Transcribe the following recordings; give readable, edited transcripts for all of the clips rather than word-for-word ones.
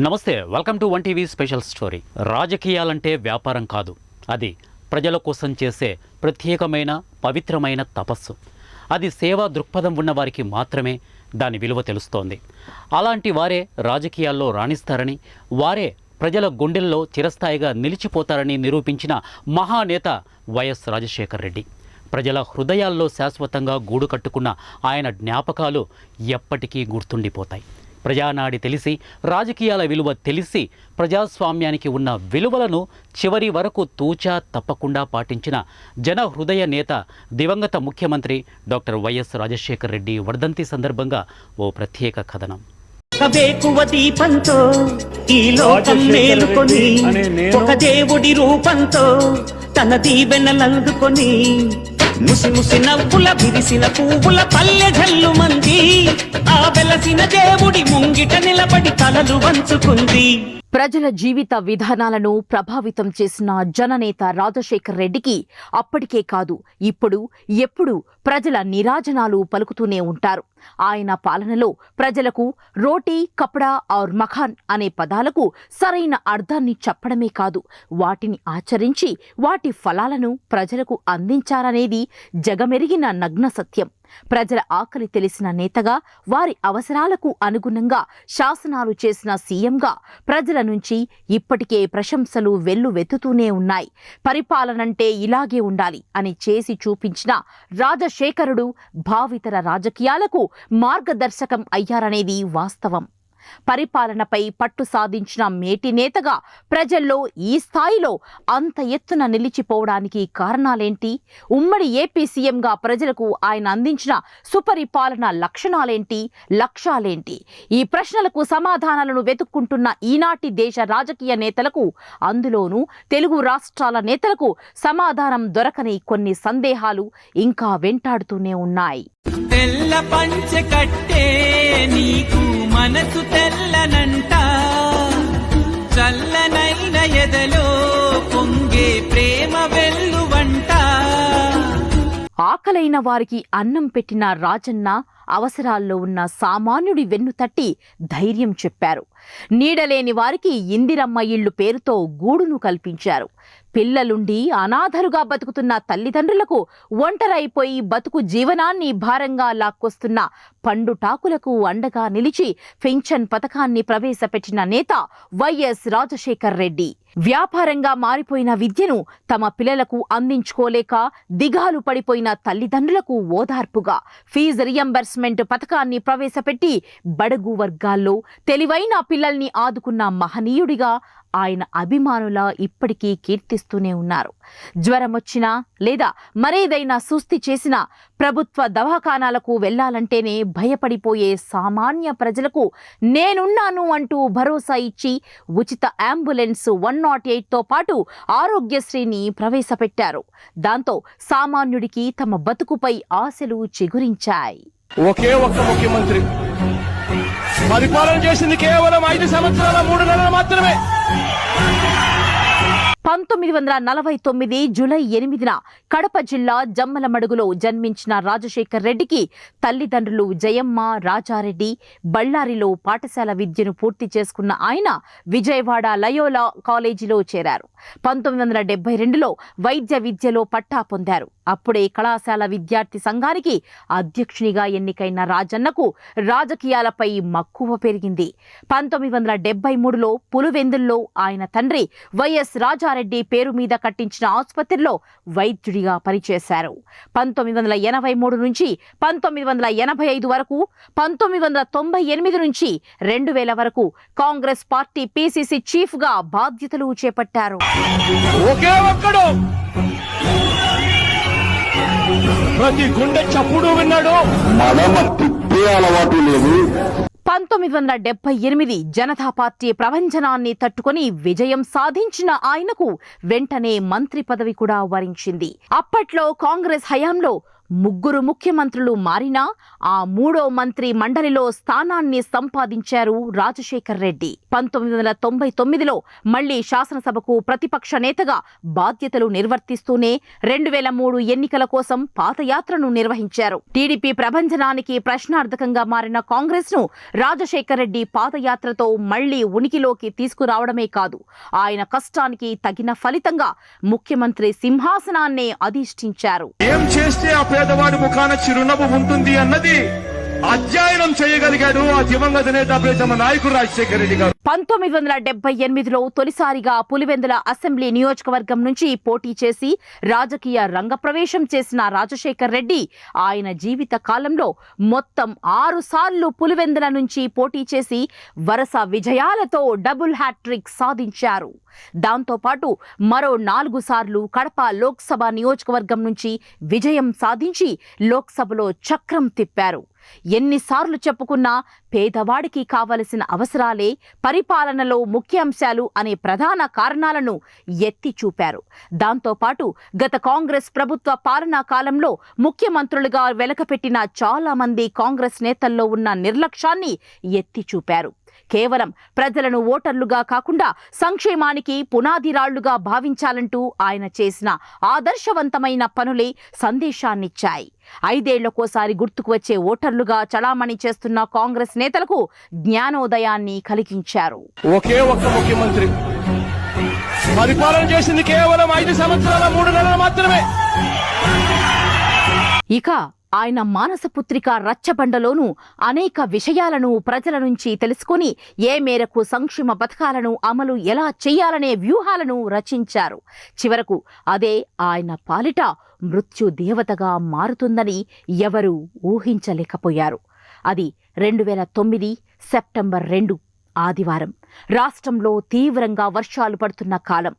నమస్తే, welcome to 1 TV special story. రాజకీయాలంటే వ్యాపారం కాదు, అది ప్రజల కోసం చేసే ప్రత్యేకమైన పవిత్రమైన తపస్సు. అది సేవా దృక్పథం ఉన్న వారికి మాత్రమే దాని విలువ తెలుస్తోంది. అలాంటి వారే రాజకీయాల్లో రాణిస్తారని, వారే ప్రజల గుండెల్లో చిరస్థాయిగా నిలిచిపోతారని నిరూపించిన మహానేత వైఎస్ రాజశేఖర్ రెడ్డి. ప్రజల హృదయాల్లో శాశ్వతంగా గూడు కట్టుకున్న ఆయన జ్ఞాపకాలు ఎప్పటికీ గుర్తుండిపోతాయి. ప్రజానాడి తెలిసి, రాజకీయాల విలువ తెలిసి, ప్రజాస్వామ్యానికి ఉన్న విలువలను చివరి వరకు తూచా తప్పకుండా పాటించిన జన హృదయ నేత దివంగత ముఖ్యమంత్రి డాక్టర్ వైఎస్ రాజశేఖర్ రెడ్డి వర్ధంతి సందర్భంగా ఓ ప్రత్యేక కథనం. వేకువ దీపంతో ఈ లోకం మేలుకొని, ఒక దేవుడి రూపంతో తన దీవెనలందుకొని, ముసి ముసి నవ్వుల విరిసిన పువ్వుల పల్లె జల్లు మంది, ఆ వెలసిన దేవుడి ముంగిట నిలబడి తలలు వంచుకుంది. ప్రజల జీవిత విధానాలను ప్రభావితం చేసిన జననేత రాజశేఖర్ రెడ్డికి అప్పటికే కాదు, ఇప్పుడు ఎప్పుడు ప్రజల నీరాజనాలు పలుకుతూనే ఉంటారు. ఆయన పాలనలో ప్రజలకు రోటీ, కపడా ఔర్ మఖాన్ అనే పదాలకు సరైన అర్థాన్ని చెప్పడమే కాదు, వాటిని ఆచరించి వాటి ఫలాలను ప్రజలకు అందించారనేది జగమెరిగిన నగ్న సత్యం. ప్రజల ఆకలి తెలిసిన నేతగా, వారి అవసరాలకు అనుగుణంగా శాసనాలు చేసిన సీఎంగా ప్రజల నుంచి ఇప్పటికే ప్రశంసలు వెల్లువెత్తుతూనే ఉన్నాయి. పరిపాలనంటే ఇలాగే ఉండాలి అని చేసి చూపించిన రాజశేఖరుడు భావితర రాజకీయాలకు మార్గదర్శకం అయ్యారనేది వాస్తవం. పరిపాలనపై పట్టు సాధించిన మేటి నేతగా ప్రజల్లో ఈ స్థాయిలో అంత ఎత్తున నిలిచిపోవడానికి కారణాలేంటి? ఉమ్మడి ఏపీ సీఎంగా ప్రజలకు ఆయన అందించిన సుపరిపాలన లక్షణాలేంటి, లక్ష్యాలేంటి? ఈ ప్రశ్నలకు సమాధానాలను వెతుక్కుంటున్న ఈనాటి దేశ రాజకీయ నేతలకు, అందులోనూ తెలుగు రాష్ట్రాల నేతలకు సమాధానం దొరకని కొన్ని సందేహాలు ఇంకా వెంటాడుతూనే ఉన్నాయి. తెల్ల పంచె కట్టే నీకు మనసు తెల్లనంట, చల్లనైన ఎదలో పొంగే ప్రేమ వెల్లువంట. ఆకలైన వారికి అన్నం పెట్టిన రాజన్న అవసరాల్లో ఉన్న సామాన్యుడి వెన్ను తట్టి ధైర్యం చెప్పారు. నీడలేని వారికి ఇందిరమ్మ ఇళ్లు పేరుతో గూడును కల్పించారు. పిల్లలుండి అనాథలుగా బతుకుతున్న తల్లిదండ్రులకు, ఒంటరైపోయి బతుకు జీవనాన్ని భారంగా లాక్కొస్తున్న పండుటాకులకు అండగా నిలిచి పెన్షన్ పథకాన్ని ప్రవేశపెట్టిన నేత వైఎస్ రాజశేఖర్ రెడ్డి. వ్యాపారంగా మారిపోయిన విద్యను తమ పిల్లలకు అందించుకోలేక దిగాలు పడిపోయిన తల్లిదండ్రులకు ఓదార్పుగా ఫీజు రియంబర్స్మెంట్ పథకాన్ని ప్రవేశపెట్టి బడుగు వర్గాల్లో తెలివైన పిల్లల్ని ఆదుకున్న మహనీయుడిగా ఆయన అభిమానుల ఇప్పటికీ కీర్తిస్తూనే ఉన్నారు. జ్వరం వచ్చినా లేదా మరేదైనా సుస్థి చేసినా ప్రభుత్వ దవాఖానాలకు వెళ్లాలంటేనే భయపడిపోయే సామాన్య ప్రజలకు నేనున్నాను అంటూ భరోసా ఇచ్చి ఉచిత అంబులెన్స్ 108తో పాటు ఆరోగ్యశ్రీని ప్రవేశపెట్టారు. దాంతో సామాన్యుడికి తమ బతుకుపై ఆశలు చిగురించాయి. ఒకే ఒక్క ముఖ్యమంత్రి పరిపాలన చేసింది కేవలం 5 సంవత్సరాల 3 నెలలు మాత్రమే. 1949 జూలై 8న కడప జిల్లా జమ్మలమడుగులో జన్మించిన రాజశేఖర్ రెడ్డికి తల్లిదండ్రులు జయమ్మ, రాజారెడ్డి బళ్ళారిలో పాఠశాల విద్యను పూర్తి చేసుకున్న ఆయన విజయవాడ లయోలా కాలేజీలో చేరారు. 1972లో వైద్య విద్యలో పట్టా పొందారు. అప్పుడే కళాశాల విద్యార్థి సంఘానికి అధ్యక్షునిగా ఎన్నికైన రాజన్నకు రాజకీయాలపై మక్కువ పెరిగింది. 1973లో పులివెందుల్లో ఆయన తండ్రి వైఎస్ రాజారెడ్డి పేరు మీద కట్టించిన ఆసుపత్రిలో వైద్యుడిగా పనిచేశారు. 1983 నుంచి 1985 వరకు, 1998 నుంచి 2000 వరకు కాంగ్రెస్ పార్టీ పిసిసి చీఫ్ గా బాధ్యతలు చేపట్టారు. ఒకే ఒక్కడు ప్రతి గుండె చప్పుడు విన్నాడు. 1978 జనతా పార్టీ ప్రపంచనాన్ని తట్టుకొని విజయం సాధించిన ఆయనకు వెంటనే మంత్రి పదవి కూడా వరించింది. అప్పట్లో కాంగ్రెస్ హయాంలో ముగ్గురు ముఖ్యమంత్రులు మారినా ఆ మూడో మంత్రి మండలిలో స్థానాన్ని సంపాదించారు రాజశేఖర్ రెడ్డి. 1999లో మళ్లీ శాసనసభకు ప్రతిపక్ష నేతగా బాధ్యతలు నిర్వర్తిస్తూనే 2003 ఎన్నికల కోసం పాదయాత్రను నిర్వహించారు. టీడీపీ ప్రభంజనానికి ప్రశ్నార్థకంగా మారిన కాంగ్రెస్ ను రాజశేఖర్ రెడ్డి పాదయాత్రతో మళ్లీ ఉనికిలోకి తీసుకురావడమే కాదు, ఆయన కష్టానికి తగిన ఫలితంగా ముఖ్యమంత్రి సింహాసనాన్నే అధిష్ఠించారు. ఏం చేస్తే ఆ పేదవాడి ముఖాన చిరునవ్వు ఉంటుంది అన్నది అధ్యయనం చేయగలిగాడు ఆ దివంగత నేత ప్రియతమ నాయకుడు రాజశేఖర రెడ్డి గారు. 1978లో తొలిసారిగా పులివెందుల అసెంబ్లీ నియోజకవర్గం నుంచి పోటీ చేసి రాజకీయ రంగప్రవేశం చేసిన రాజశేఖర్ రెడ్డి ఆయన జీవిత కాలంలో మొత్తం 6 సార్లు పులివెందుల నుంచి పోటీ చేసి వరుస విజయాలతో డబుల్ హ్యాట్రిక్ సాధించారు. దాంతోపాటు మరో 4 సార్లు కడప లోక్సభ నియోజకవర్గం నుంచి విజయం సాధించి లోక్సభలో చక్రం తిప్పారు. ఎన్నిసార్లు చెప్పుకున్నా పేదవాడికి కావలసిన అవసరాలే పరిపాలనలో ముఖ్యాంశాలు అనే ప్రధాన కారణాలను ఎత్తి చూపారు. దాంతోపాటు గత కాంగ్రెస్ ప్రభుత్వ పాలనా కాలంలో ముఖ్యమంత్రులుగా వెలకపెట్టిన చాలా మంది కాంగ్రెస్ నేతల్లో ఉన్న నిర్లక్ష్యాన్ని ఎత్తి చూపారు. కేవలం ప్రజలను ఓటర్లుగా కాకుండా సంక్షేమానికి పునాదిరాళ్లుగా భావించాలంటూ ఆయన చేసిన ఆదర్శవంతమైన పనులే సందేశాన్నిచ్చాయి. 5 ఏళ్లకోసారి గుర్తుకు వచ్చే ఓటర్లుగా చలామణి చేస్తున్న కాంగ్రెస్ నేతలకు జ్ఞానోదయాన్ని కలిగించారు. ఒకే ఒక్క ముఖ్యమంత్రి పరిపాలన చేసింది కేవలం 5 సంవత్సరాల 3 నెలలు మాత్రమే. ఇక ఆయన మానసపుత్రిక రచ్చబండలోనూ అనేక విషయాలను ప్రజల నుంచి తెలుసుకొని ఏ మేరకు సంక్షేమ పథకాలను అమలు ఎలా చేయాలనే వ్యూహాలను రచించారు. చివరకు అదే ఆయన పాలిట మృత్యు దేవతగా మారుతుందని ఎవరూ ఊహించలేకపోయారు. అది 2009 సెప్టెంబర్ 2 ఆదివారం. రాష్ట్రంలో తీవ్రంగా వర్షాలు పడుతున్న కాలం.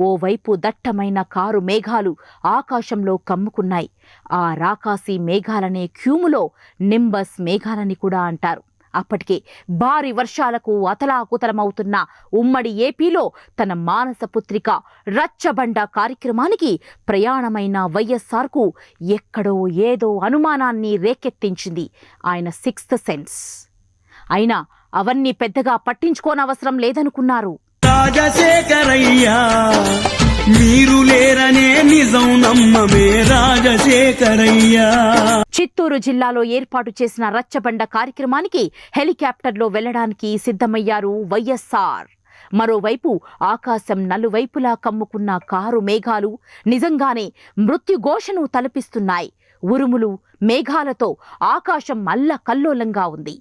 ఓవైపు దట్టమైన కారు మేఘాలు ఆకాశంలో కమ్ముకున్నాయి. ఆ రాకాసి మేఘాలనే క్యూములో నింబస్ మేఘాలని కూడా అంటారు. అప్పటికే భారీ వర్షాలకు అతలాకుతలమవుతున్న ఉమ్మడి ఏపీలో తన మానసపుత్రిక రచ్చబండ కార్యక్రమానికి ప్రయాణమైన వైఎస్ఆర్కు ఎక్కడో ఏదో అనుమానాన్ని రేకెత్తించింది ఆయన 6th సెన్స్. అయినా అవన్నీ పెద్దగా పట్టించుకోనవసరం లేదనుకున్నారు. రాజశేఖరయ్యా మీరు లేరనే నిజం నమ్మమే రాజశేఖరయ్యా. చిత్తూరు జిల్లాలో ఏర్పాటు చేసిన రచ్చబండ కార్యక్రమానికి హెలికాప్టర్లో వెళ్లడానికి సిద్ధమయ్యారు వైఎస్ఆర్. మరోవైపు ఆకాశం నలువైపులా కమ్ముకున్న కారు మేఘాలు నిజంగానే మృత్యుఘోషను తలపిస్తున్నాయి. ఉరుములు మేఘాలతో ఆకాశం అల్లకల్లోలంగా ఉంది.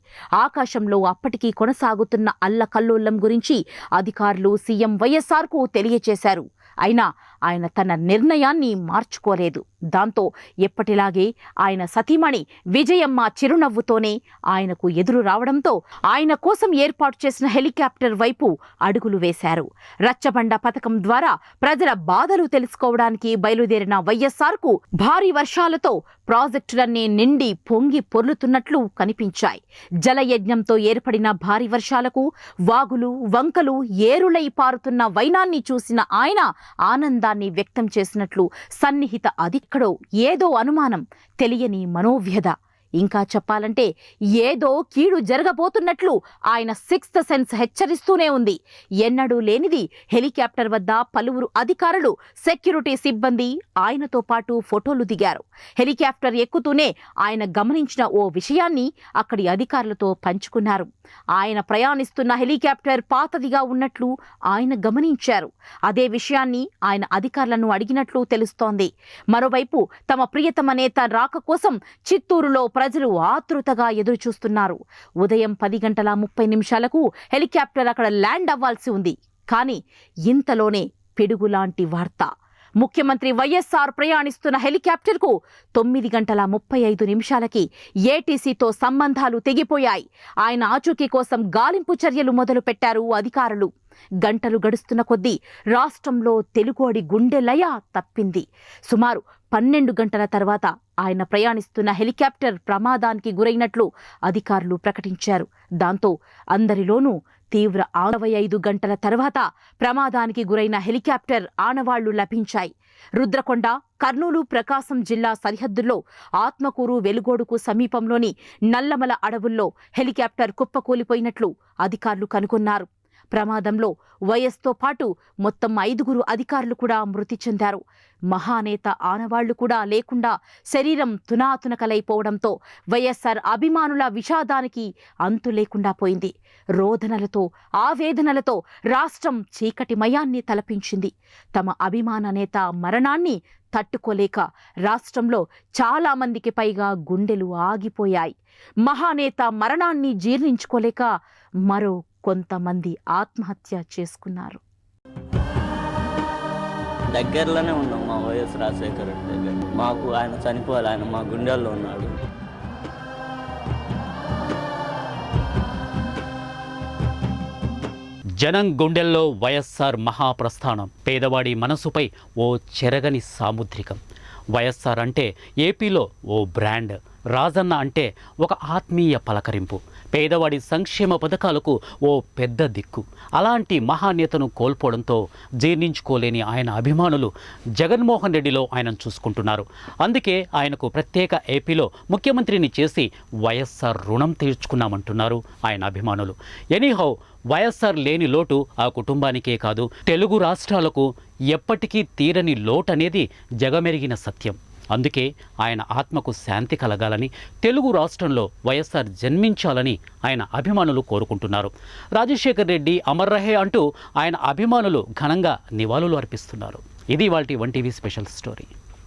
ఆకాశంలో అప్పటికీ కొనసాగుతున్న అల్లకల్లోలం గురించి అధికారులు సీఎం వైఎస్ఆర్కు తెలియచేశారు. అయినా ఆయన తన నిర్ణయాన్ని మార్చుకోలేదు. దాంతో ఎప్పటిలాగే ఆయన సతీమణి విజయమ్మ చిరునవ్వుతోనే ఆయనకు ఎదురు రావడంతో ఆయన కోసం ఏర్పాటు చేసిన హెలికాప్టర్ వైపు అడుగులు వేశారు. రచ్చబండ పథకం ద్వారా ప్రజల బాధలు తెలుసుకోవడానికి బయలుదేరిన వైఎస్ఆర్కు భారీ వర్షాలతో ప్రాజెక్టులన్నీ నిండి పొంగి పొర్లుతున్నట్లు కనిపించాయి. జలయజ్ఞంతో ఏర్పడిన భారీ వర్షాలకు వాగులు వంకలు ఏరులై పారుతున్న వైనాన్ని చూసిన ఆయన ఆనందాన్ని వ్యక్తం చేసినట్లు సన్నిహిత అధిక్కడో ఏదో అనుమానం, తెలియని మనోవ్యధ, ఇంకా చెప్పాలంటే ఏదో కీడు జరగబోతున్నట్లు ఆయన 6th సెన్స్ హెచ్చరిస్తూనే ఉంది. ఎన్నడూ లేనిది హెలికాప్టర్ వద్ద పలువురు అధికారులు, సెక్యూరిటీ సిబ్బంది ఆయనతో పాటు ఫోటోలు దిగారు. హెలికాప్టర్ ఎక్కుతూనే ఆయన గమనించిన ఓ విషయాన్ని అక్కడి అధికారులతో పంచుకున్నారు. ఆయన ప్రయాణిస్తున్న హెలికాప్టర్ పాతదిగా ఉన్నట్లు ఆయన గమనించారు. అదే విషయాన్ని ఆయన అధికారులను అడిగినట్లు తెలుస్తోంది. మరోవైపు తమ ప్రియతమ నేత రాక కోసం చిత్తూరులో ప్రజలు ఆతృతగా ఎదురుచూస్తున్నారు. ఉదయం 10:30 హెలికాప్టర్ అక్కడ ల్యాండ్ అవ్వాల్సి ఉంది. కానీ ఇంతలోనే పిడుగులాంటి వార్త. ముఖ్యమంత్రి వైఎస్ఆర్ ప్రయాణిస్తున్న హెలికాప్టర్కు 9:35 ఏటీసీతో సంబంధాలు తెగిపోయాయి. ఆయన ఆచూకీ కోసం గాలింపు చర్యలు మొదలుపెట్టారు అధికారులు. గంటలు గడుస్తున్న కొద్దీ రాష్ట్రంలో తెలుగోడి గుండె లయ తప్పింది. సుమారు 12 గంటల తర్వాత ఆయన ప్రయాణిస్తున్న హెలికాప్టర్ ప్రమాదానికి గురైనట్లు అధికారులు ప్రకటించారు. దాంతో అందరిలోనూ తీవ్ర 25 గంటల తర్వాత ప్రమాదానికి గురైన హెలికాప్టర్ ఆనవాళ్లు లభించాయి. రుద్రకొండ, కర్నూలు, ప్రకాశం జిల్లా సరిహద్దుల్లో ఆత్మకూరు, వెలుగోడుకు సమీపంలోని నల్లమల అడవుల్లో హెలికాప్టర్ కుప్పకూలిపోయినట్లు అధికారులు కనుగొన్నారు. ప్రమాదంలో వైఎస్తో పాటు మొత్తం 5 అధికారులు కూడా మృతి చెందారు. మహానేత ఆనవాళ్లు కూడా లేకుండా శరీరం తునాతునకలైపోవడంతో వైఎస్ఆర్ అభిమానుల విషాదానికి అంతు లేకుండా పోయింది. రోదనలతో, ఆవేదనలతో రాష్ట్రం చీకటిమయాన్ని తలపించింది. తమ అభిమాన నేత మరణాన్ని తట్టుకోలేక రాష్ట్రంలో చాలా మందికి పైగా గుండెలు ఆగిపోయాయి. మహానేత మరణాన్ని జీర్ణించుకోలేక మరో కొంతమంది ఆత్మహత్య చేసుకున్నారు. దగ్గరలోనే ఉన్నాం మా వైఎస్ రాజశేఖర రెడ్డి దగ్గర. మాకు ఆయన చనిపోవాలి, ఆయన మా గుండెల్లో ఉన్నాడు. జనం గుండెల్లో వైఎస్ఆర్ మహాప్రస్థానం పేదవాడి మనసుపై ఓ చెరగని సాముద్రికం. వైఎస్ఆర్ అంటే ఏపీలో ఓ బ్రాండ్, రాజన్న అంటే ఒక ఆత్మీయ పలకరింపు, పేదవాడి సంక్షేమ పథకాలకు ఓ పెద్ద దిక్కు. అలాంటి మహానేతను కోల్పోవడంతో జీర్ణించుకోలేని ఆయన అభిమానులు జగన్మోహన్ రెడ్డిలో ఆయనను చూసుకుంటున్నారు. అందుకే ఆయనకు ప్రత్యేక ఏపీలో ముఖ్యమంత్రిని చేసి వైఎస్ఆర్ రుణం తీర్చుకున్నామంటున్నారు ఆయన అభిమానులు. ఎనీహౌ, వైఎస్ఆర్ లేని లోటు ఆ కుటుంబానికే కాదు, తెలుగు రాష్ట్రాలకు ఎప్పటికీ తీరని లోటనేది జగమెరిగిన సత్యం. అందుకే ఆయన ఆత్మకు శాంతి కలగాలని, తెలుగు రాష్ట్రంలో వైఎస్ఆర్ జన్మించాలని ఆయన అభిమానులు కోరుకుంటున్నారు. రాజశేఖర్ రెడ్డి అమర్ రహే అంటూ ఆయన అభిమానులు ఘనంగా నివాళులు అర్పిస్తున్నారు. ఇది ఇవాల్టి 1TV స్పెషల్ స్టోరీ.